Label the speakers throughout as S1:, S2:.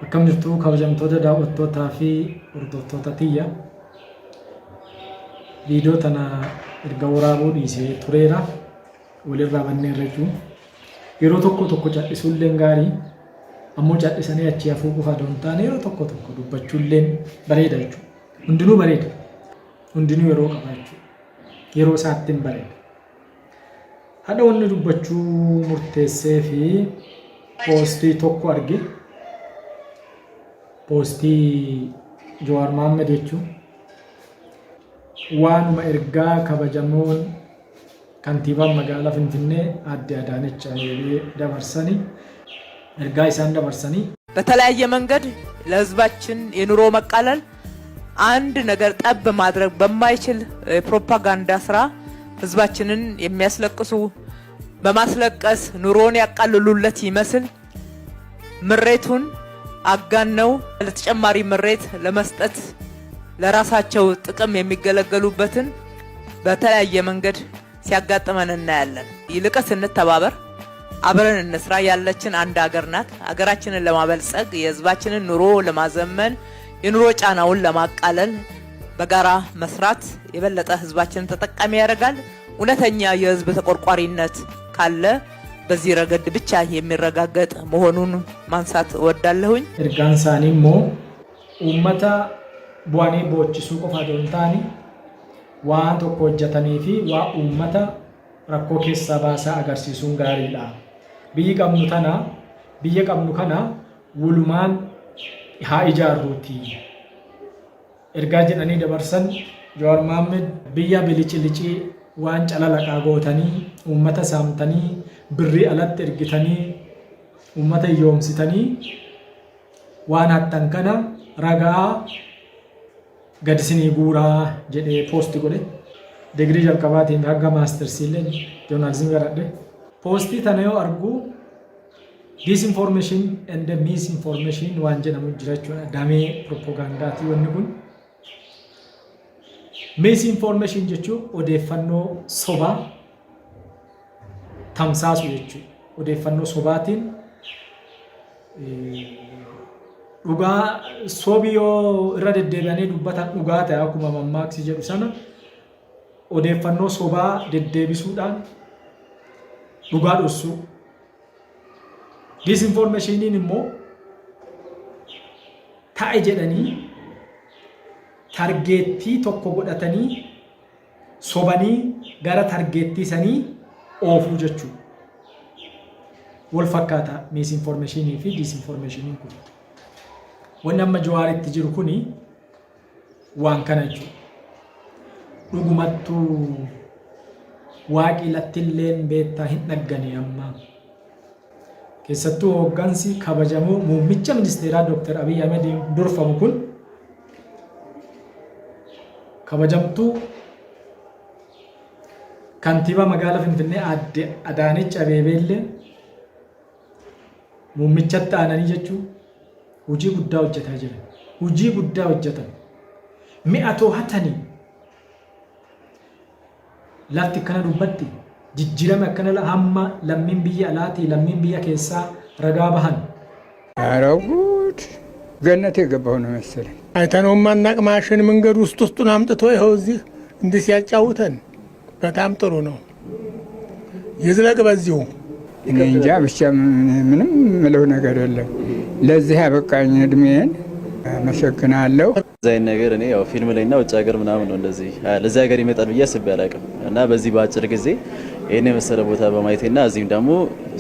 S1: Akkam jirtu kabajamtoota daawwattootaa fi hordoftoota tiyya. Viidiyoo tana erga waraabuu dhiisee tureera. Walirraa bannee irra jiru. Yeroo tokko cadhisuullee gaarii. Ammoo cadhisanii achi hafuu qofa doon taane yeroo tokko dubbachuullee bareeda jechuudha. Hundinuu bareeda. Hundinuu yeroo qaba jechuudha. Yeroo isaattiin bareeda. Haadha wanni dubbachuu murteessee fi poostii tokko arge. Poostii Jawaar Mohammed jechuun waanuma ergaa kabajamoon kantiibaan magaalaa Finfinnee Aadde Adaanech Abeebee dabarsanii ergaa isaan dabarsanii
S2: በተለያየ መንገድ ለህዝባችን የኑሮ መቃለል አንድ ነገር ጠብ ማድረግ በማይችል ፕሮፓጋንዳ ስራ ህዝባችንን የሚያስለቅሱ በማስለቀስ ኑሮን ያቃልሉለት ይመስል ምሬቱን አጋነው ለተጨማሪ ምሬት ለመስጠት ለራሳቸው ጥቅም የሚገለገሉበትን በተለያየ መንገድ ሲያጋጥመን እናያለን። ይልቅስ እንተባበር፣ አብረን እንስራ። ያለችን አንድ ሀገር ናት። ሀገራችንን ለማበልጸግ የህዝባችንን ኑሮ ለማዘመን የኑሮ ጫናውን ለማቃለል በጋራ መስራት የበለጠ ህዝባችንን ተጠቃሚ ያደርጋል። እውነተኛ የህዝብ ተቆርቋሪነት ካለ በዚህ ረገድ ብቻ የሚረጋገጥ መሆኑን ማንሳት እወዳለሁኝ።
S1: እርጋንሳኒሞ ኡመታ ቡአኔ ቦችሱ ቆፋ ዶንታኒ ዋን ቶኮ ሆጀተኒፊ ዋ ኡመታ ረኮ ኬሳ ባሳ አገርሲሱን ጋሪዳ ብይ ቀምኑ ከና ውሉማን ሀ ኢጃሩቲ ኤርጋ ጀደኒ ደበርሰን ጃዋር መሐመድ ብያ ብልጭልጪ ዋን ጨለለቃ ጎተኒ ኡመታ ሳምተኒ ብሪ አላት እርግተኒ ኡመታ yoomsitani waan hattan kana ragaa gadisini guura jedhe posti godhe degree jalqabaatiin hanga maastersiileen journalism garadhe posti tana yoo argu disinformation and misinformation waan jedhamu jira jechuudha damee propagandaatii wanni kun misinformation jechuun odeeffannoo sobaa tamsaasu jechuudha. Odeeffannoo sobaatiin dhugaa soobiyoo irra deddeebi'anii dubbatan dhugaa ta'e akkuma mammaaksi jedhu sana odeeffannoo sobaa deddeebisuudhaan dhugaa dhoksuu. Disinformationiin immoo ta'e jedhanii targeettii tokko godhatanii sobanii gara targeettii sanii oofuu jechuudha. Wal fakkaata misinformationii fi disinformationiin kun. Wanni amma Jawaaritti jiru kuni waan kana jechuudha. Dhugumattuu waaqii lattilleen beektaa hin dhaggane amma. Keessattuu hooggansi kabajamoo muummicha ministeeraa Dr. Abiy Ahmed durfamu kun kabajamtuu kantiibaa magaalaa Finfinnee Aadde Adaanech Abeebee muummichatti aananii jechuun hojii guddaa hojjetaa jiran. Hojii guddaa hojjetan. Mi'a to'atanii lafti kana dubbatti jijjiirama akkana hamma lammiin biyya alaatii lammiin biyya keessaa ragaa bahan.
S3: አረጉት ገነት የገባው ነው መሰለኝ።
S4: አይተነው ማናቅ ማሽን መንገድ ውስጡን አምጥቶ ይኸው እዚህ እንዲህ ሲያጫውተን በጣም ጥሩ ነው። ይዝለቅ በዚሁ
S3: እንጃ ብቻ ምንም ምለው ነገር የለም። ለዚህ ያበቃኝ እድሜን አመሰግናለሁ።
S5: ዛይ ነገር እኔ ያው ፊልም ላይና ውጭ ሀገር ምናምን ነው እንደዚህ ለዚህ ሀገር ይመጣል ብዬ አስቤ አላውቅም እና በዚህ በአጭር ጊዜ ይሄን የመሰለ ቦታ በማየቴና እዚህም ደግሞ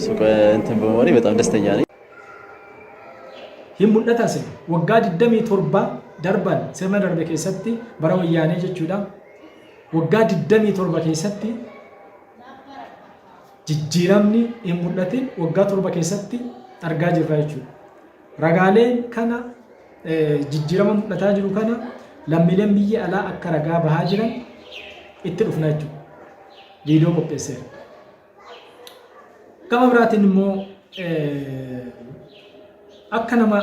S5: ሱቅ እንትን በመሆኔ በጣም ደስተኛ ነኝ።
S1: Himmuudhatas waggaa 27 darban sirna darbe keessatti bara wayyaanee jechuudha. Waggaa 27 keessatti jijjiiramni hin mul'atin waggaa 7 keessatti argaa jirra jechuudha. Ragaaleen kana jijjiirama mul'ataa jiru kana lammiileen biyya alaa akka ragaa bahaa jiran itti dhufna jechuudha. Viidiyoo qopheesseera. Gama biraatiin immoo akka nama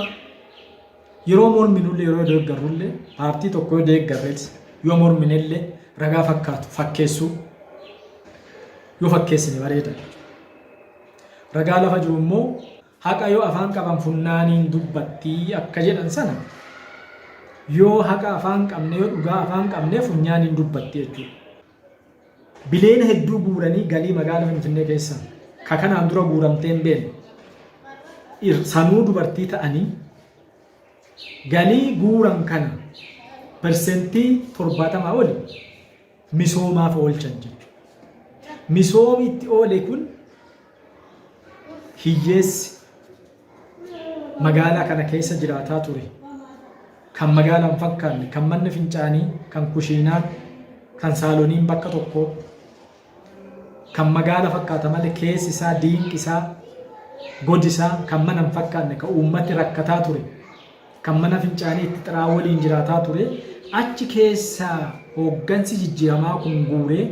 S1: yeroo morminullee yeroo deeggarrullee paartii tokko deeggarrees yoo morminellee ragaa fakkaatu fakkeessuu yoo fakkeessine bareeda. Ragaa lafa jiru immoo haqa yoo afaan qaban funnaaniin dubbattii akka jedhan sana yoo haqa afaan qabne yoo dhugaa afaan qabne funyaaniin dubbatti jechuudha. Bileena hedduu guuranii galii magaalaa Finfinnee keessa ka kanaan dura guuramteen beenu sanuu dubartii ta'anii galii guuran kana persentii 70 oli misoomaaf oolchan jechuudha. Misoomi itti oole kun hiyyeessi magaalaa kana keessa jiraataa ture. Kan magaalaan fakkaanne, kan manni fincaanii, kan kushiinaa, kan saaloniin bakka tokko, kan magaala fakkaata malee keessi isaa, diinqi isaa, godi isaa kan mana hin fakkaanne, kan uummati rakkataa ture, kan mana fincaanii itti xiraa waliin jiraataa ture, achi keessaa hooggansi jijjiiramaa kun guuree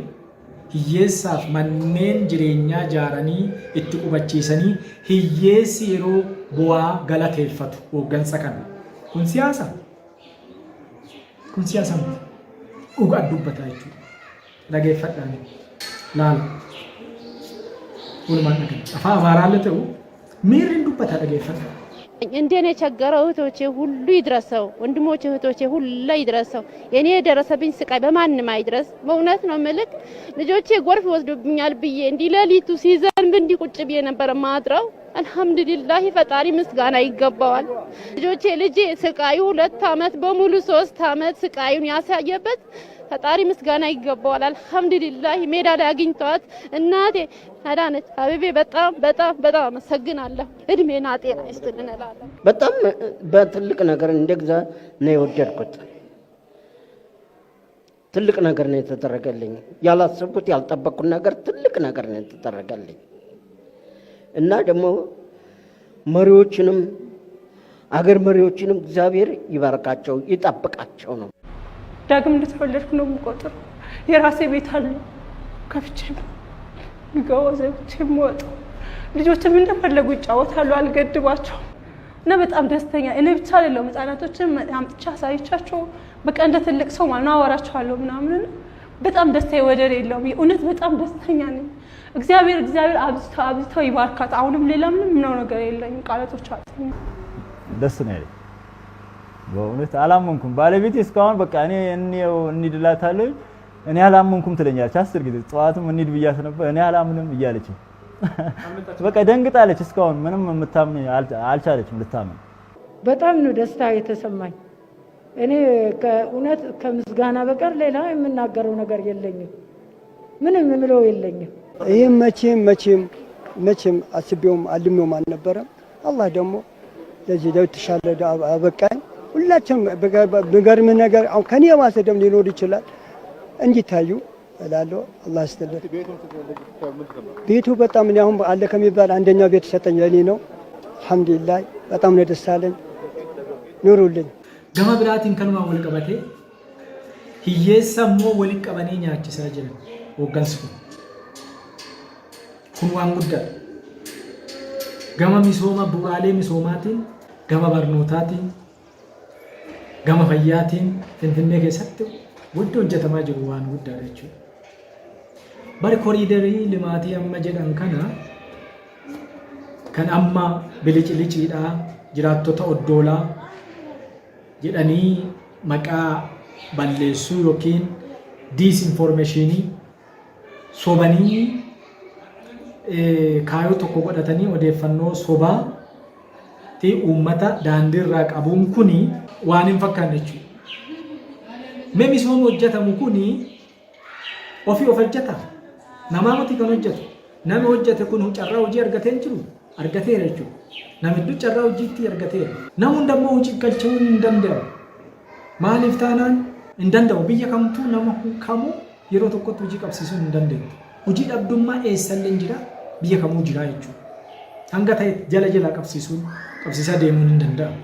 S1: hiyyeessaaf manneen jireenyaa ijaaranii itti qubachiisanii hiyyeessi yeroo bu'aa galateeffatu hooggansa kana. Kun siyaasa. Kun siyaasa miti. Dhugaa dubbataa jechuudha. Dhageeffadhaan laala. Walumaan dhaga'a. Afaan Amaaraallee ta'u miirri dubbataa dhageeffadhaa.
S6: እንደኔ የቸገረው እህቶቼ ሁሉ ይድረሰው፣ ወንድሞቼ እህቶቼ ሁሉ ይድረሰው። የኔ የደረሰብኝ ስቃይ በማንም አይድረስ። በእውነት ነው መልክ ልጆቼ ጎርፍ ወስዶብኛል ብዬ እንዲ ለሊቱ ሲዘንብ እንዲ ቁጭ ብዬ ነበር ማድረው። አልহামዱሊላህ ፈጣሪ ምስጋና ይገባዋል። ልጄ ስቃዩ 2 አመት በሙሉ 3 አመት ስቃዩን ያሳየበት ፈጣሪ ምስጋና ይገባዋል። አልহামዱሊላህ ሜዳ ላይ አግኝቷት እናቴ አዳነች አበቤ በጣም አመሰግናለሁ። እድሜና ጤና ይስጥልን እላለሁ።
S7: በጣም በትልቅ ነገር እንደግዛ ነው የወደድኩት። ትልቅ ነገር ነው የተደረገልኝ። ያላሰብኩት ያልጠበቅኩት ነገር ትልቅ ነገር ነው የተደረገልኝ እና ደግሞ መሪዎችንም አገር መሪዎችንም እግዚአብሔር ይባርካቸው ይጠብቃቸው ነው።
S8: ዳግም እንደተወለድኩ ነው የምቆጥረው። የራሴ ቤት አለ ከፍቼ ገወዘብቼ ሞት ልጆችም እንደፈለጉ ይጫወታሉ፣ አልገድባቸውም እና በጣም ደስተኛ እኔ ብቻ አይደለም ህፃናቶችን አምጥቻ ሳይቻቸው በቃ እንደ ትልቅ ሰው ማለት ነው አወራቸዋለሁ ምናምን በጣም ደስታዬ ወደር የለውም። የእውነት በጣም ደስተኛ ነኝ። እግዚአብሔር አብዝተው ይባርካት። አሁንም ሌላ ምንም ነው ነገር የለኝም፣ ቃላቶች አጥተኝ
S9: ደስ ነው ያለኝ። በእውነት አላመንኩም። ባለቤቴ እስካሁን በቃ እኔ እንድላታለሁ እኔ አላመንኩም ትለኛለች። 10 ጊዜ ጧትም እንሂድ ብያት ነበር እኔ አላምንም እያለች በቃ ደንግጣለች። እስካሁን ምንም የምታምን አልቻለችም ልታምን።
S10: በጣም ነው ደስታ የተሰማኝ። እኔ ከእውነት ከምስጋና በቀር ሌላ የምናገረው ነገር የለኝም፣ ምንም የምለው የለኝም።
S11: ይሄ መቼም አስቤውም አልሜውም አልነበረም። አላህ ደግሞ ለዚህ ተሻለ አበቃኝ። ሁላችንም በገርም ነገር አሁን ከኔ የባሰ ደም ሊኖር ይችላል እንዲታዩ እላለሁ። አላህ ይስጥልኝ። ቤቱ በጣም እኔ አሁን አለ ከሚባል አንደኛው ቤት ሰጠኝ ለኔ ነው። አልহামዱሊላህ በጣም ነው ደስ አለኝ። ኑሩልኝ።
S1: ገማ ብራቲን ከኑማ ወልቀበቴ hiyyeessa immoo waliin qabanii nyaachisaa jiran hooggansi kun waan guddaadha. Gama misooma bu'uuraalee misoomaatiin, gama barnootaatiin, gama fayyaatiin Finfinnee keessatti wanti hojjetamaa jiru waan guddaadha jechuudha. Bari koriidarii limaatii amma jedhan kana kan amma biliciliciidhaa jiraattota oddoolaa jedhanii maqaa balleessuu yookiin diisinformeeshinii sobanii kaayoo tokko godhatanii odeeffannoo sobaa fi uummata daandiirraa qabuun kuni waan hin fakkaanne jechuudha. Mee misoomni hojjetamu kuni ofii of hojjeta. Namaa miti kan hojjetu. Nami hojjete kun carraa hojii argatee hin jiru. Argateera jechuudha. Namni carraa hojiitti argateera. Namni hundammoo hojii galchuu hin danda'u. Maaliif taanaan hin danda'u. Biyya kamtuu nama kamuu yeroo tokkotti hojii qabsiisuu hin danda'u. Hojii dhabdummaa eessallee jira, biyya kamuu jira jechuudha. Hanga ta'e jala qabsiisaa deemuun hin danda'amu.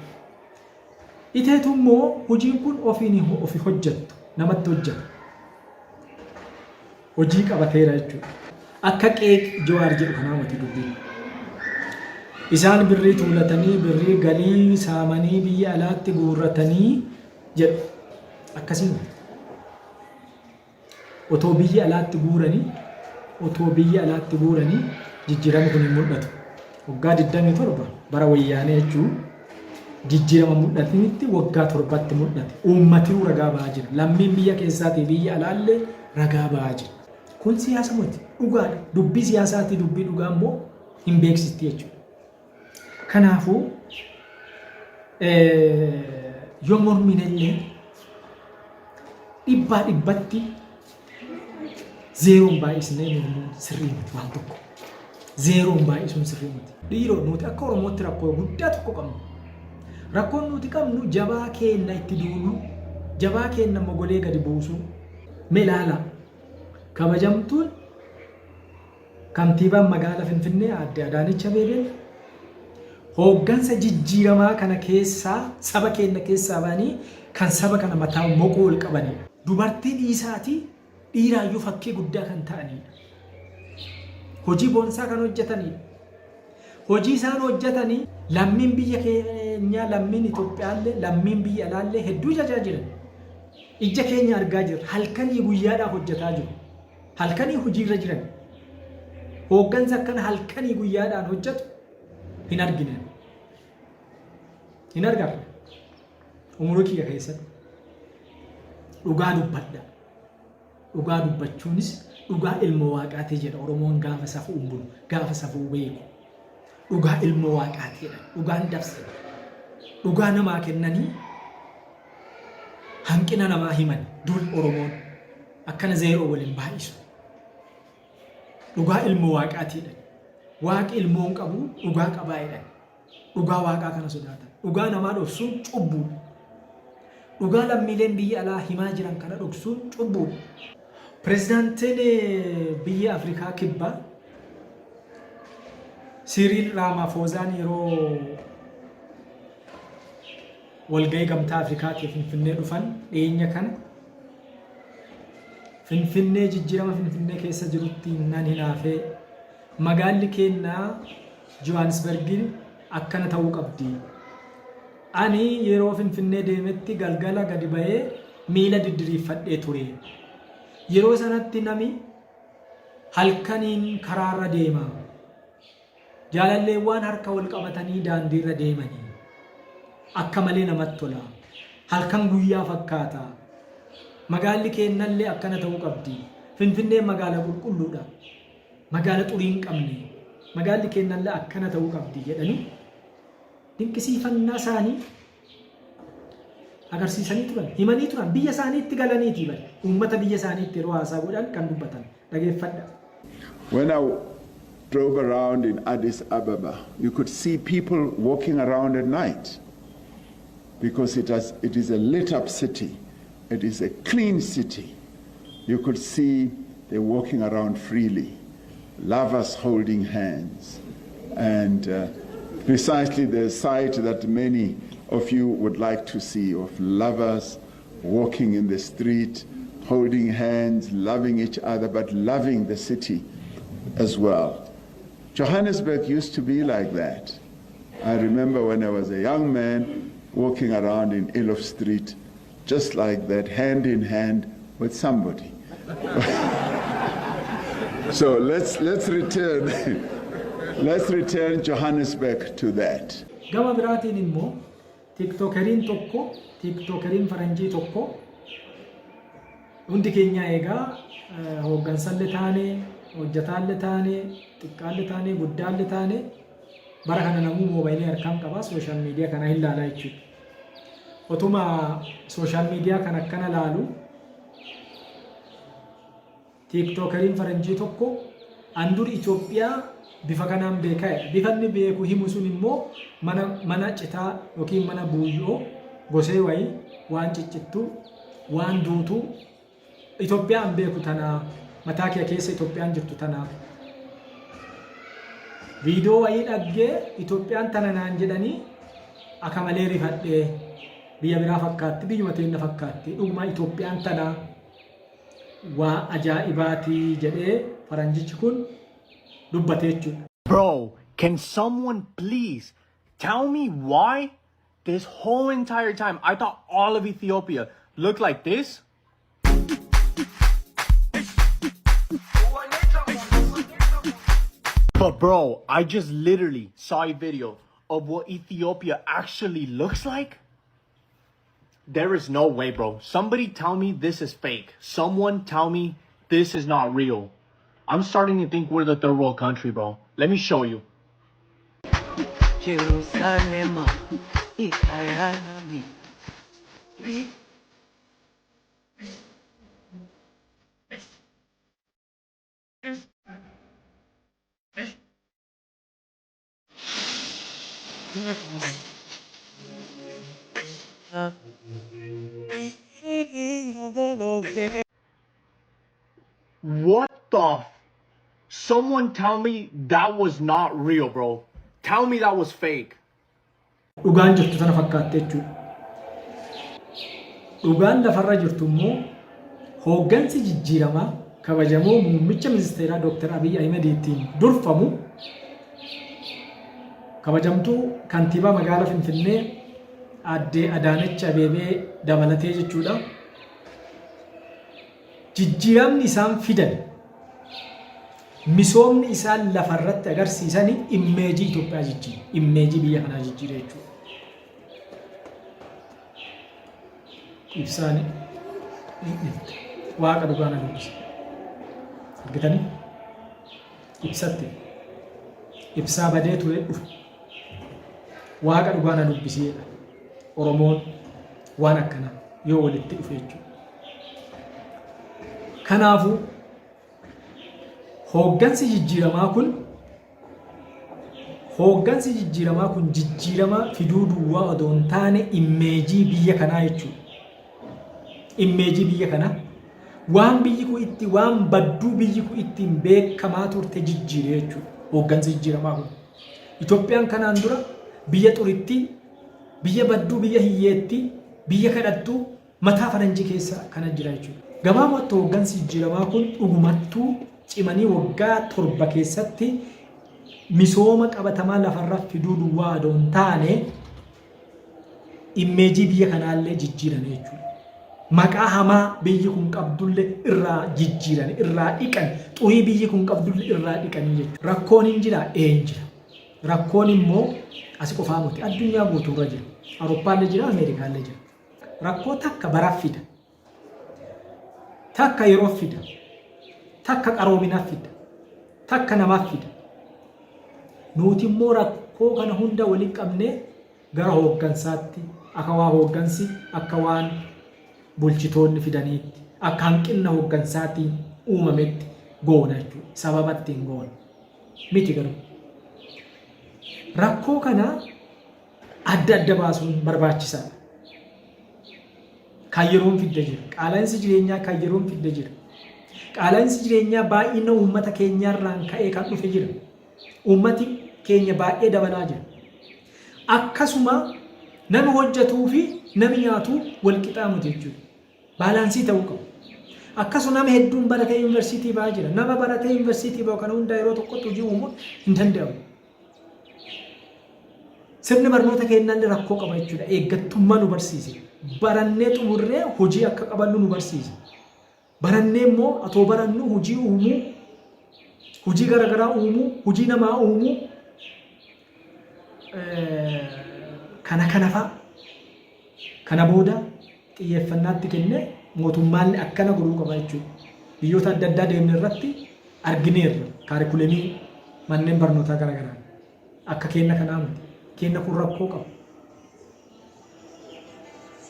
S1: Iteetu immoo hojiin kun ofii hojjettu, namatti hojjeta. Hojii qabateera jechuudha. Akka qeeq Jawaar jedhu kanaa mati dubbiin. Isaan birrii tuulatanii birrii galii saamanii biyya alaatti guurratanii jedhu. Akkasiin otoo biyya alaatti guuranii jijjiiramni kun hin mul'atu. Waggaa 27 bara wayyaanee jechuun jijjiirama mul'atinitti waggaa 7tti mul'ate. Uummatii ragaa ba'aa jira. Lammiin biyya keessaatii biyya alaallee ragaa ba'aa jira. Kun siyaasa miti dhugaadha. Dubbii siyaasaati dubbii dhugaa immoo hin beeksisti jechuudha. Kanaafuu yoo morminallee dhibbaa dhibbatti zeeroon baay'isnee mormuun sirrii miti waan tokko. Zeeroon baay'isuun sirrii miti. Dhiiroo nuti akka Oromootti rakkoo guddaa tokko qabnu. Rakkoon nuti qabnu jabaa keenna itti duunu, jabaa keenna mogolee gadi buusu. Mee ilaala. Kabajamtuun kantiibaan magaalaa Finfinnee Aadde Adaanech Abeebee hooggansa jijjiiramaa kana keessaa saba keenya keessaa ba'anii kan saba kana mataa moqoo ol qabanidha. Dubartii dhiisaatii dhiiraayyuu fakkii guddaa kan ta'anidha. Hojii boonsaa kan hojjetanidha. Hojii isaan hojjetanii lammiin biyya keenyaa, lammiin Itoophiyaallee, lammiin biyya alaallee hedduu tajaajilan. Ija keenya argaa jirra. Halkanii guyyaadhaaf hojjetaa jiru. Halkanii hojiirra jiran. Hooggansa akkana halkanii guyyaadhaan hojjetu hin argine. Hin argamu. Umurii kiyya keessatti dhugaa dubbadha. Dhugaa dubbachuunis dhugaa ilma waaqaatii jedha Oromoon gaafa safuu bulu, gaafa safuu beeku. Dhugaa ilma waaqaatiidha. Dhugaan dabse. Dhugaa namaa kennanii hanqina namaa himan dur Oromoon akkana zeeroo waliin baay'isu. Dhugaa ilma waaqaatiidha. Waaqi ilmoon qabu dhugaa qabaa'edha. Dhugaa waaqaa kana sodaatan. Dhugaa namaa dhoksuun cubbuudha. Dhugaa lammiileen biyya alaa himaa jiran kana dhoksuun cubbuudha. Pireezidaantiin biyya Afrikaa kibbaa Siriil Raamaafoozaan yeroo walgahii gamtaa Afrikaatiif Finfinnee dhufan dhiyeenya kana Finfinnee jijjiirama Finfinnee keessa jirutti nan hinaafee magaalli keenyaa Johannesburgiin akkana ta'uu qabdi. Ani yeroo Finfinnee deemetti galgala gadi ba'ee miila didiriifadhee ture. Yeroo sanatti nami halkaniin karaarra deema. Jaalalleewwan harka wal qabatanii daandiirra deemanii. Akka malee namatti tola. Halkan guyyaa fakkaata. Magaalli keenyallee akkana ta'uu qabdi. Finfinnee magaalaa qulqulluudha. Magaalaa xurii hin qabne. Magaalli keenyallee akkana ta'uu qabdi jedhanii dinqisiifannaa isaanii agarsiisanii turan. Himanii turan. Biyya isaaniitti galaniiti bal. Uummata biyya isaaniitti yeroo haasaa godhan kan dubbatan. Dhageeffadha.
S12: When I drove around in Addis Ababa, you could see people walking around at night because it is a lit up city. It is a clean city. You could see they walking around freely, lovers holding hands, and precisely the sight that many of you would like to see of lovers walking in the street, holding hands, loving each other, but loving the city as well. Johannesburg used to be like that. I remember when I was a young man walking around in Elof Street, just like that, hand in hand with somebody. So let's return let's return Johannesburg to that.
S1: Gama biraatiin immoo tiktokeriin faranjii tokko hundi keenya eegaa hooggansallee taane, hojjetaallee taane, xiqqaallee taane, guddaallee taane bara kana namuu moobaayilii harkaan qaba sooshaal miidiyaa kana hin laalaa jechuudha. Otuma sooshaal miidiyaa kan akkana laalu tiktokeriin faranjii tokko andur Itoophiyaa bifa kanaan beekaa. Bifanni beeku himu sun immoo mana citaa yookiin mana buuyyoo gosee wayii waan ciccittu waan duutu Itoophiyaan beeku tana mataa kee keessa Itoophiyaan jirtu tana viidiyoo wayii dhaggee Itoophiyaan tana naan jedhanii akka malee rifadhee biyya biraa fakkaatti biyyuma teenya fakkaatti dhuguma Itoophiyaan tana waa ajaa'ibaati jedhee faranjichi kun dubbatee jechuudha.
S13: Bro, can someone please tell me why this whole entire time I thought all of Ethiopia looked like this? But bro, I just literally saw a video of what Ethiopia actually looks like, there is no way, bro. Somebody tell me this is fake. Someone tell me this is not real. I'm starting to think we're the third world country, bro. Let me show you.
S14: Jerusalem,
S13: What the? Someone tell me that was not real, bro. Tell me that was fake.
S1: Dhugaan jirtu sana fakkaatte jechuudha. Dhugaan lafarra jirtu immoo hooggansi jijjiiramaa kabajamoo muummicha ministeeraa Dr. Abiy Ahmediitiin durfamu kabajamtuu kantiibaa magaalaa Finfinnee Aadde Adaanech Abeebee dabalatee jechuudha. Jijjiiramni isaan fidan misoomni isaan lafarratti agarsiisanii immeejii Itoophiyaa jijjiira. Immeejii biyya kanaa jijjiira jechuudha. Ibsaan waaqa dhugaa na dubbisa. Argitanii? Ibsatti. Ibsaa badee ture dhufu. Waaqa dhugaa na dubbiseedha. Oromoon waan akkana yoo walitti dhufe jechuudha. Kanaafuu hooggansi jijjiiramaa kun jijjiirama fiduu duwwaa odoo hin taane immeejii biyya kanaa jechuudha. Immeejii biyya kanaa waan biyyi kun itti waan badduu biyyi kun ittiin beekamaa turte jijjiire jechuudha. Hooggansi jijjiiramaa kun Itoophiyaan kanaan dura biyya xuritti, biyya badduu, biyya hiyyeetti, biyya kadhattuu mataa faranjii keessa kana jira jechuudha. Gabaabumatti hooggansi jijjiiramaa kun dhugumattuu cimanii waggaa 7 keessatti misooma qabatamaa lafarra fiduu duwwaa odoo hin taane immeejii biyya kanaallee jijjiiran jechuudha. Maqaa hamaa biyyi kun qabdullee irraa jijjiiran, irraa dhiqan, xurii biyyi kun qabdullee irraa dhiqanii jechuudha. Rakkoon hin jira, hin jira. Rakkoon immoo as qofaa miti addunyaa guutuurra jira. Awurooppaallee jira, Ameerikaallee jira. Rakkoo takka baraaf fida. Takka yeroo fida. Takka qaroominaaf fida. Takka namaaf fida. Nuti immoo rakkoo kana hunda waliin qabnee gara hooggansaatti akka waa hooggansi akka waan bulchitoonni fidaniitti akka hanqina hooggansaatiin uumametti goona jechuudha. Sababa ittiin goona. Miti garuu. Rakkoo kana adda baasuun barbaachisaadha. Kan yeroon fidda jira. Qaala'insi jireenyaa kan yeroon fidda jira. Qaala'insi jireenyaa baay'ina uummata keenyaarraan ka'ee kan dhufe jira. Uummati keenya baay'ee dabalaa jira. Akkasuma nama hojjetuu fi nami nyaatu wal qixaamuti jechuudha. Baalaansii ta'uu qabu. Akkasuma nama hedduun baratee yuunivarsiitii ba'aa jira. Nama baratee yuunivarsiitii ba'u kana hunda yeroo tokkotti hojii uumuu hin danda'amu. Sirni barnoota keenyaallee rakkoo qaba jechuudha. Eeggattummaa nu barsiise. Barannee xumurree hojii akka qabannu nu barsiise. Barannee immoo atoo barannu hojii uumuu, hojii garaagaraa uumuu, hojii namaa uumuu kana fa'a. Kana booda xiyyeeffannaatti kennee mootummaallee akkana godhuu qaba jechuudha. Biyyoota adda addaa deemne irratti argineerra kaarikulemii manneen barnootaa garaagaraa akka kenna kanaa miti. Kenna kun rakkoo qaba.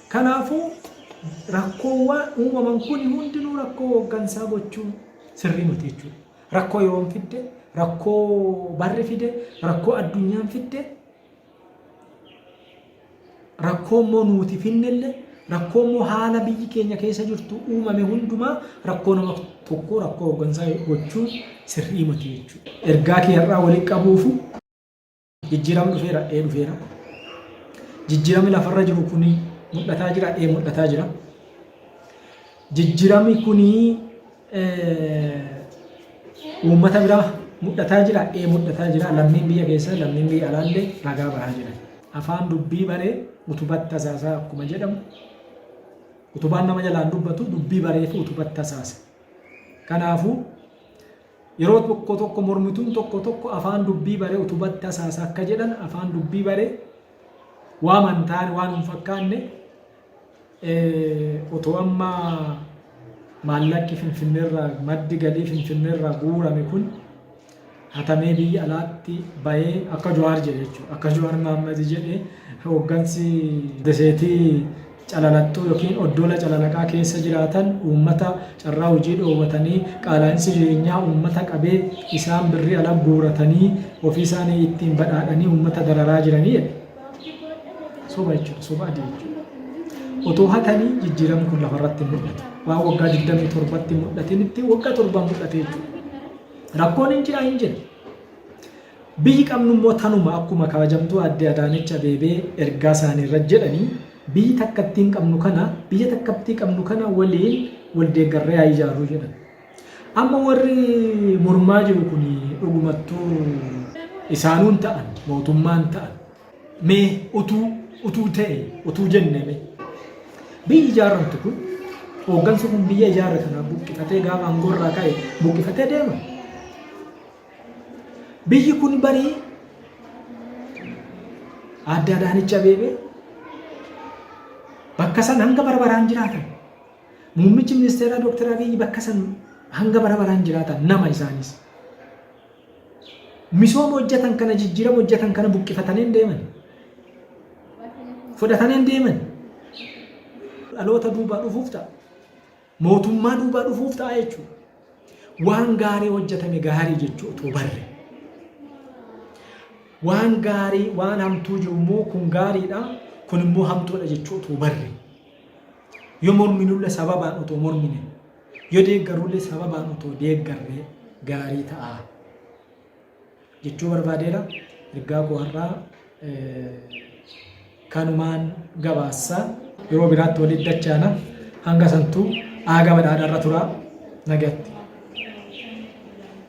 S1: Kanaafuu rakkoowwan uumaman kun hundinuu rakkoo hooggansaa gochuun sirrii miti jechuudha. Rakkoo yeroon fidde, rakkoo barri fide, rakkoo addunyaan fidde, rakkoo immoo nuti finnellee, rakkoo immoo haala biyyi keenya keessa jirtu uumame hundumaa rakkoo nama tokko rakkoo hooggansaa gochuun sirrii miti jechuudha. Ergaa keerraa waliin qabuufu jijjiiramni dhufeera. Jijjiiramni lafarra jiru kuni mul'ataa jira, mul'ataa jira. Jijjiiramni kuni uummata biraa mul'ataa jira, mul'ataa jira. Lammiin biyya keessa, lammiin biyya alaallee ragaa bahaa jira. Afaan dubbii baree utubatti tasaasaa akkuma jedhamu. Utubaan nama jalaan dubbatu dubbii baree fi utubatti tasaasa. Kanaafuu yeroo tokko tokko mormituun tokko afaan dubbii bare utubatti asaasa akka jedhan afaan dubbii bare waa mantaan waan hin fakkaanne otoo amma maallaqi finfinneerraa maddi galii finfinneerraa guurame kun hatamee biyya alaatti bahee akka Jawaar jedhe jechuudha. Akka Jawaar Mohaammed jedhe hooggansi deseetii calalattuu yookiin oddola calalaqaa keessa jiraatan uummata carraa hojii dhoowwatanii qaala'insi jireenyaa uummata qabee isaan birrii ala guuratanii ofii isaanii ittiin badhaadhanii uummata dararaa jiranii jedhe. Soba jechuudha, soba adii jechuudha. Otoo hatanii jijjiiramni kun lafarratti mul'atu. Waan waggaa 27tti mul'atinitti waggaa 7 mul'ate jechuudha. Rakkoon hin jira. Biyyi qabnu immoo tanuma akkuma kabajamtuu Aadde Adaanech Abeebee ergaa isaanii irra jedhanii biyyi takkattiin qabnu kana biyya takkattii qabnu kana waliin wal deeggarree haa ijaaruu jedhan. Amma warri mormaa jiru kun dhugumattuu isaanuun ta'an mootummaan ta'an mee utuu ta'e utuu jenne mee biyyi ijaaramtu kun hooggansi kun biyya ijaarre kana buqqifatee gaafa aangoorraa ka'e buqqifatee deema. Biyyi kun barii Aadde Adaanech Abeebee bakka san hanga barabaraan jiraatan muummichi ministeeraa Dr. Abiyyi bakka san hanga barabaraan jiraatan nama isaanis misooma hojjetan kana jijjiirama hojjetan kana buqqifatanii deeman fudhatanii deeman dhaloota duubaa dhufuuf ta'a mootummaa duubaa dhufuuf ta'a jechuudha waan gaarii hojjetame gaarii jechuudha otoo barre waan gaarii waan hamtuu jiru immoo kun gaariidha kun immoo hamtuudha jechuudha otoo barre yoo morminulle sababaan otoo mormine yoo deeggarulle sababaan otoo deeggarre gaarii ta'a jechuu barbaadeera. Ergaa koo har'aa kanumaan gabaasa yeroo biraatti walitti dachaana hanga santuu aaga badhaadharra tura nagatti.